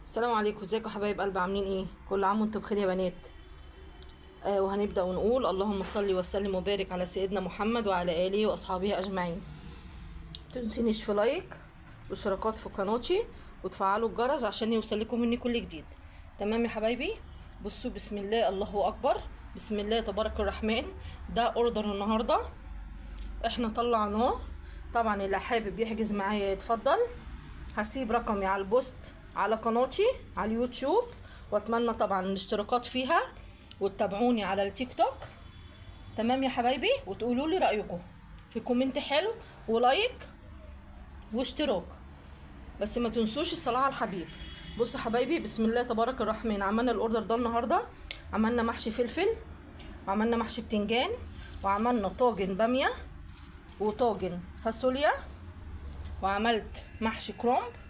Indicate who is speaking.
Speaker 1: السلام عليكم، ازيكم حبايب قلب؟ عاملين ايه؟ كل عام وانتم بخير يا بنات. وهنبدأ ونقول اللهم صل وسلم وبارك على سيدنا محمد وعلى آله وأصحابه أجمعين. متنسونيش في لايك واشتراكات في قناتي وتفعلوا الجرس عشان يوصل لكم مني كل جديد. تمام يا حبايبي؟ بصوا، بسم الله الله أكبر، بسم الله تبارك الرحمن. ده اوردر النهارده احنا طلعناه. طبعا اللي حابب يحجز معايا يتفضل. هسيب رقمي على البوست على قناتي على اليوتيوب، واتمنى طبعا الاشتراكات فيها وتتابعوني على التيك توك. تمام يا حبايبي؟ وتقولوا لي رايكم في كومنت حلو ولايك واشتراك، بس ما تنسوش الصلاه على الحبيب. بصوا حبايبي، بسم الله تبارك الرحمن. عملنا الاوردر ده النهارده، عملنا محشي فلفل وعملنا محشي بتنجان وعملنا طاجن باميه وطاجن فاصوليا وعملت محشي كرنب